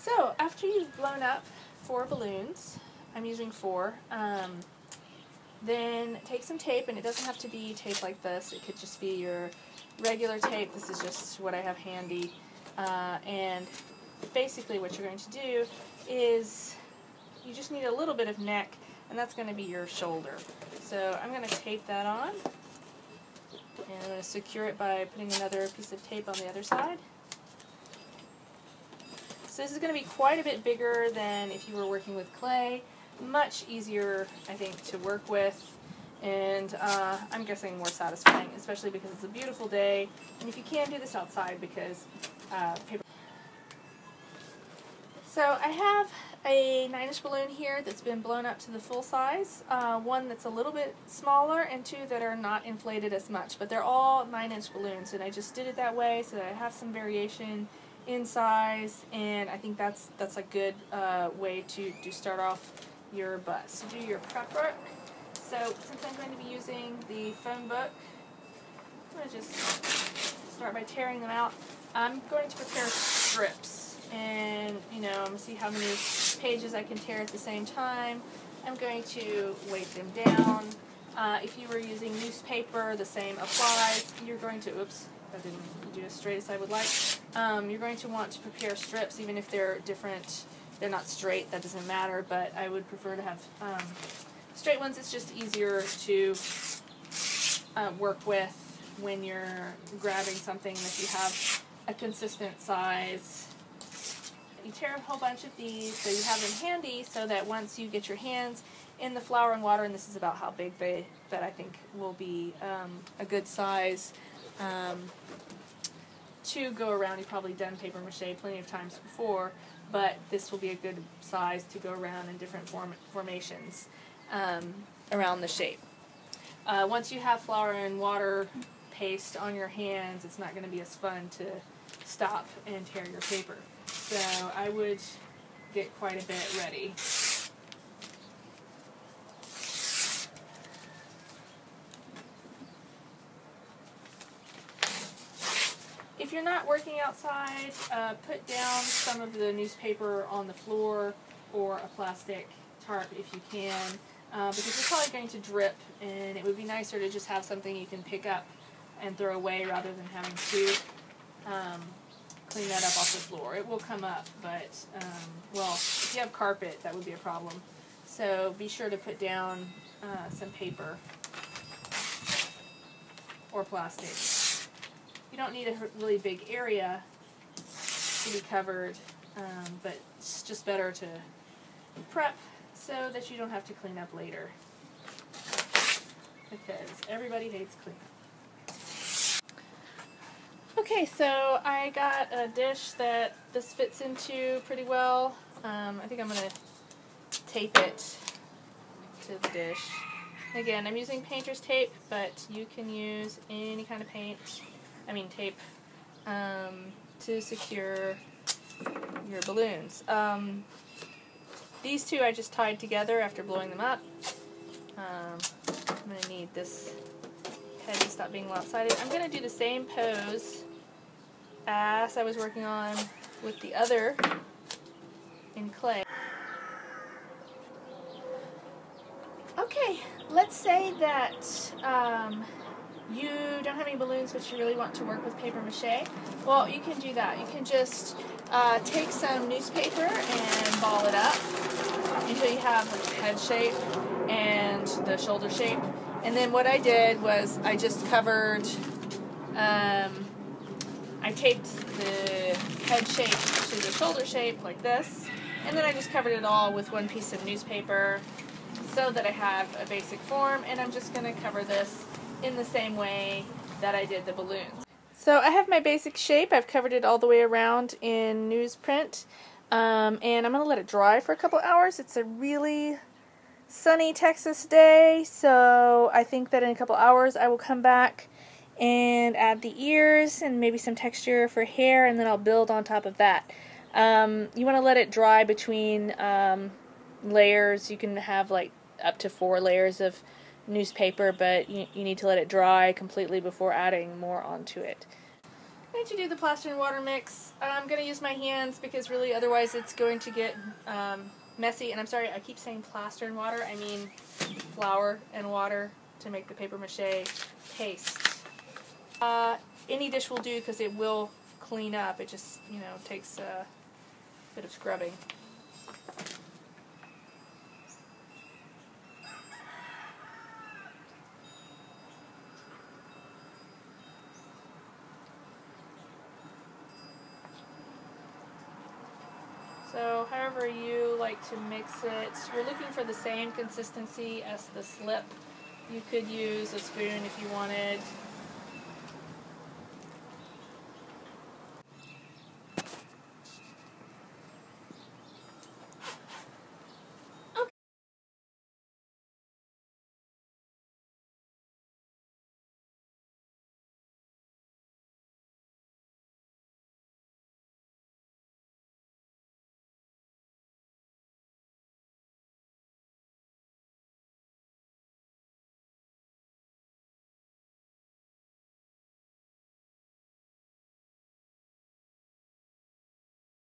So after you've blown up 4 balloons, I'm using 4, then take some tape, and it doesn't have to be tape like this, it could just be your regular tape. This is just what I have handy, and basically what you're going to do is you just need a little bit of neck, and that's going to be your shoulder. So I'm going to tape that on, and I'm going to secure it by putting another piece of tape on the other side. So this is going to be quite a bit bigger than if you were working with clay. Much easier, I think, to work with, and I'm guessing more satisfying, especially because it's a beautiful day, and if you can, do this outside because paper. So I have a 9-inch balloon here that's been blown up to the full size, one that's a little bit smaller, and 2 that are not inflated as much, but they're all 9-inch balloons, and I just did it that way so that I have some variation in size, and I think that's a good way to start off your bust. So do your prep work. So since I'm going to be using the phone book, I'm going to just start by tearing them out. I'm going to prepare strips, and I'm going to see how many pages I can tear at the same time. I'm going to weight them down. If you were using newspaper, the same applies. You're going to, oops, I didn't do as straight as I would like. You're going to want to prepare strips, even if they're different. They're not straight, that doesn't matter, but I would prefer to have straight ones. It's just easier to work with when you're grabbing something that you have a consistent size. You tear a whole bunch of these so you have them handy, so that once you get your hands in the flour and water, and this is about how big that I think will be a good size to go around. You've probably done paper mache plenty of times before, but this will be a good size to go around in different formations around the shape. Once you have flour and water paste on your hands, it's not going to be as fun to stop and tear your paper. So I would get quite a bit ready. If you're not working outside, put down some of the newspaper on the floor or a plastic tarp if you can, because it's probably going to drip, and it would be nicer to just have something you can pick up and throw away rather than having to clean that up off the floor. It will come up, but, well, if you have carpet, that would be a problem. So be sure to put down some paper or plastic. You don't need a really big area to be covered, but it's just better to prep so that you don't have to clean up later, because everybody hates cleanup. Okay, so I got a dish that this fits into pretty well. I think I'm going to tape it to the dish. Again, I'm using painter's tape, but you can use any kind of tape to secure your balloons. These 2 I just tied together after blowing them up. I'm going to need this head to stop being lopsided. I'm going to do the same pose as I was working on with the other in clay. Okay, let's say that you don't have any balloons but you really want to work with paper mache. Well, you can do that. You can just take some newspaper and ball it up until you have like the head shape and the shoulder shape. And then what I did was I just covered, I taped the head shape to the shoulder shape like this, and then I just covered it all with one piece of newspaper so that I have a basic form, and I'm just going to cover this in the same way that I did the balloons. So I have my basic shape. I've covered it all the way around in newsprint, and I'm going to let it dry for a couple hours. It's a really sunny Texas day, so I think that in a couple hours I will come back and add the ears and maybe some texture for hair, and then I'll build on top of that. You want to let it dry between layers. You can have like up to 4 layers of newspaper, but you need to let it dry completely before adding more onto it. I'm going to do the plaster and water mix. I'm going to use my hands because really otherwise it's going to get messy. And I'm sorry, I keep saying plaster and water. I mean flour and water to make the papier-mâché paste. Any dish will do because it will clean up. It just, you know, takes a bit of scrubbing. So however you like to mix it, you're looking for the same consistency as the slip. You could use a spoon if you wanted.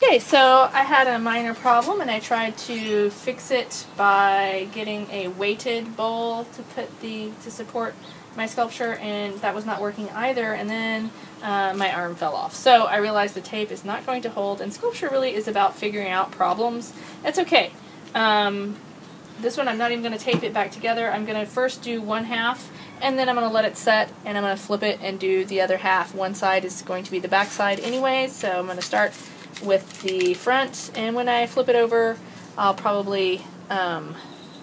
Okay, so I had a minor problem and I tried to fix it by getting a weighted bowl to support my sculpture, and that was not working either, and then my arm fell off. So I realized the tape is not going to hold, and sculpture really is about figuring out problems. It's okay. This one I'm not even going to tape it back together. I'm going to first do one half, and then I'm going to let it set, and I'm going to flip it and do the other half. One side is going to be the back side anyways, so I'm going to start with the front, and when I flip it over I'll probably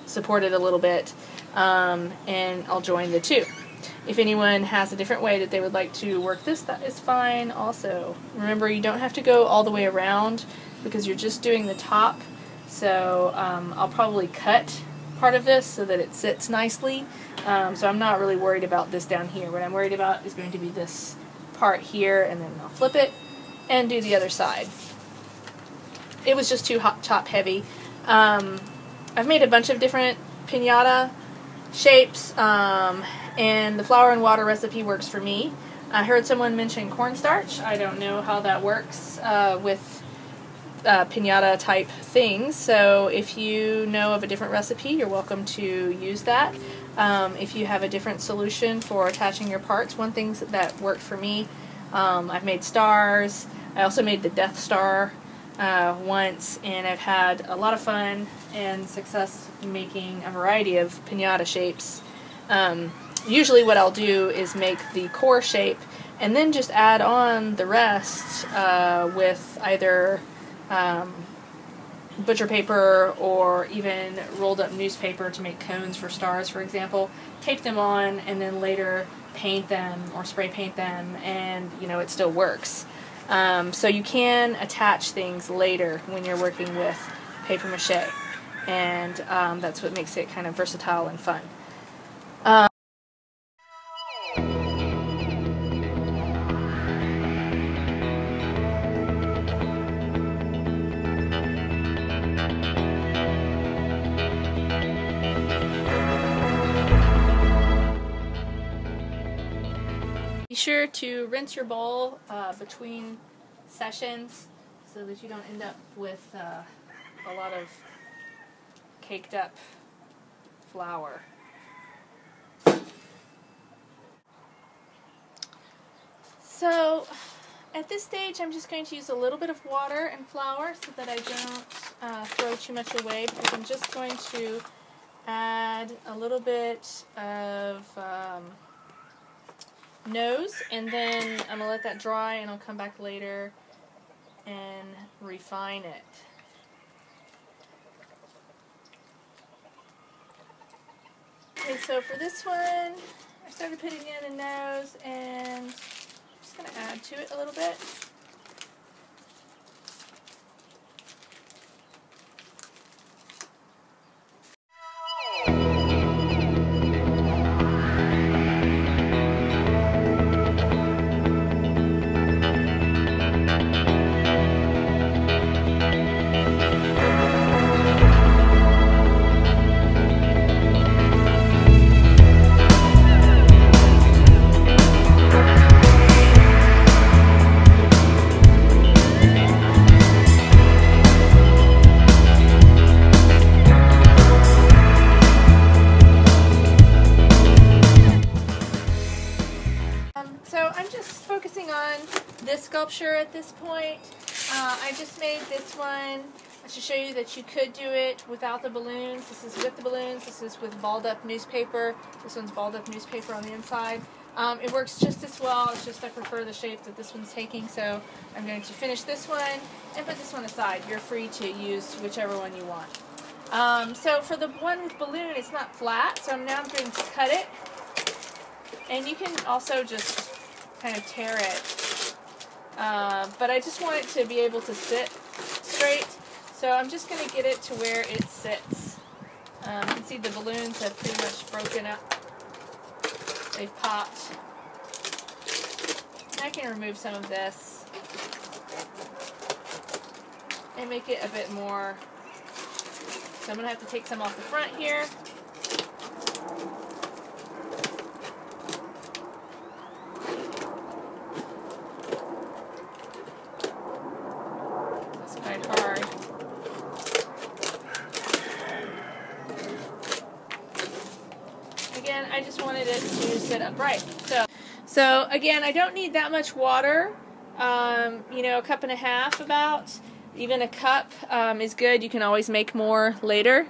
support it a little bit, and I'll join the two. If anyone has a different way that they would like to work this, that is fine also. Remember, you don't have to go all the way around because you're just doing the top, so I'll probably cut part of this so that it sits nicely, so I'm not really worried about this down here. What I'm worried about is going to be this part here, and then I'll flip it and do the other side. It was just too top heavy. I've made a bunch of different piñata shapes, and the flour and water recipe works for me. I heard someone mention cornstarch. I don't know how that works with piñata type things, so if you know of a different recipe, you're welcome to use that. If you have a different solution for attaching your parts, one thing that worked for me, I've made stars. I also made the Death Star once, and I've had a lot of fun and success making a variety of piñata shapes. Usually what I'll do is make the core shape and then just add on the rest with either butcher paper or even rolled up newspaper to make cones for stars, for example. Tape them on and then later paint them or spray paint them, and you know, it still works. So you can attach things later when you're working with papier-mâché, and that's what makes it kind of versatile and fun. Be sure to rinse your bowl between sessions so that you don't end up with a lot of caked up flour. So at this stage I'm just going to use a little bit of water and flour so that I don't throw too much away, because I'm just going to add a little bit of nose, and then I'm going to let that dry and I'll come back later and refine it. Okay, so for this one, I started putting in a nose, and I'm just going to add to it a little bit. I'm just focusing on this sculpture at this point. I just made this one to show you that you could do it without the balloons. This is with the balloons. This is with balled up newspaper. This one's balled up newspaper on the inside. It works just as well. It's just I prefer the shape that this one's taking, so I'm going to finish this one and put this one aside. You're free to use whichever one you want. So for the one with balloon, it's not flat, so now I'm going to cut it. And you can also just kind of tear it. But I just want it to be able to sit straight, so I'm just going to get it to where it sits. You can see the balloons have pretty much broken up. They've popped. I can remove some of this and make it a bit more. So I'm going to have to take some off the front here. That's quite hard. Again, I just wanted it to sit upright. So again, I don't need that much water. You know, a cup and a half about. Even a cup is good. You can always make more later.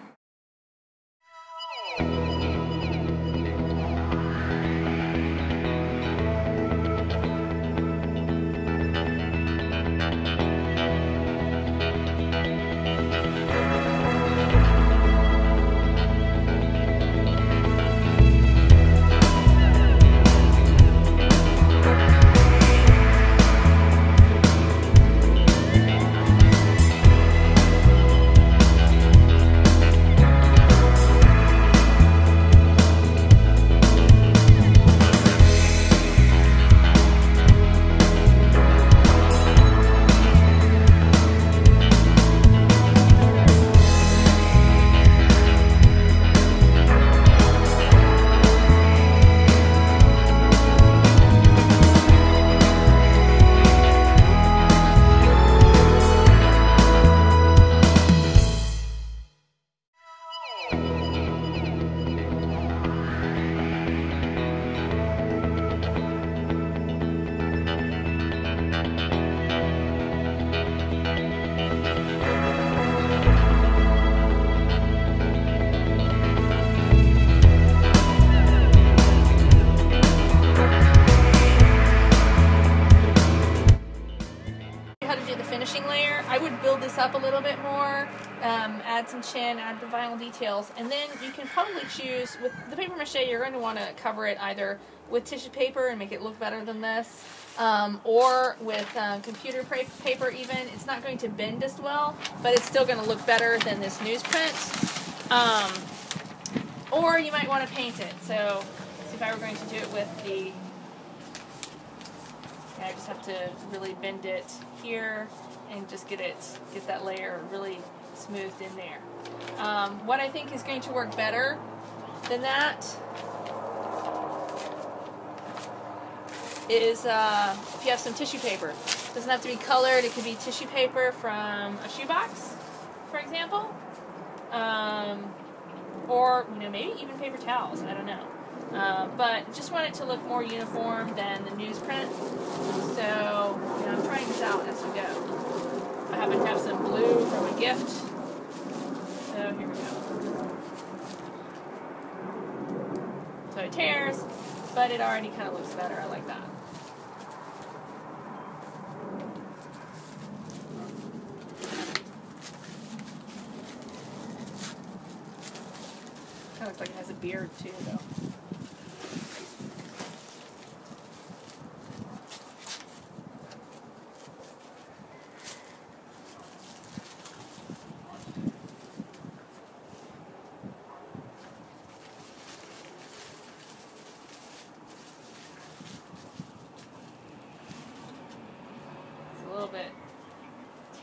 Layer. I would build this up a little bit more, add some chin, add the vinyl details, and then you can probably choose, with the paper mache, you're going to want to cover it either with tissue paper and make it look better than this, or with computer paper even. It's not going to bend as well, but it's still going to look better than this newsprint. Or you might want to paint it. So if I were going to do it with the, I just have to really bend it here and just get that layer really smoothed in there. What I think is going to work better than that is if you have some tissue paper. It doesn't have to be colored. It could be tissue paper from a shoebox, for example, or maybe even paper towels. I don't know. But just want it to look more uniform than the newsprint. So I'm trying this out as we go. I happen to have some blue from a gift. So here we go. So it tears, but it already kind of looks better. I like that. Kind of looks like it has a beard too, though. Bit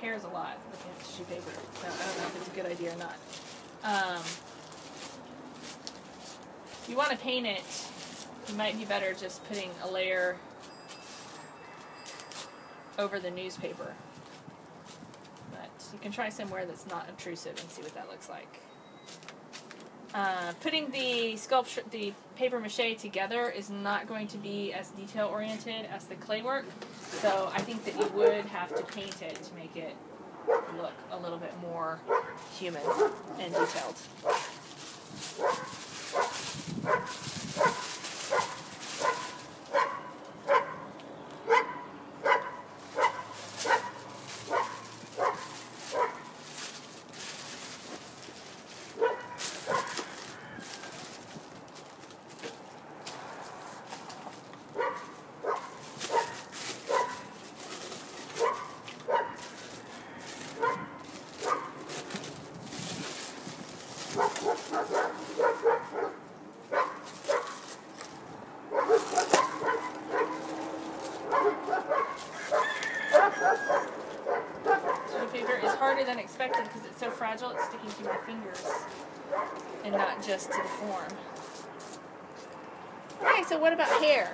tears a lot looking at tissue paper, so I don't know if it's a good idea or not. If you want to paint it, you might be better just putting a layer over the newspaper, but you can try somewhere that's not obtrusive and see what that looks like. Putting the sculpture, the paper mache together is not going to be as detail oriented as the clay work, so I think that you would have to paint it to make it look a little bit more human and detailed. Paper is harder than expected because it's so fragile, it's sticking to my fingers and not just to the form. Okay, so what about hair?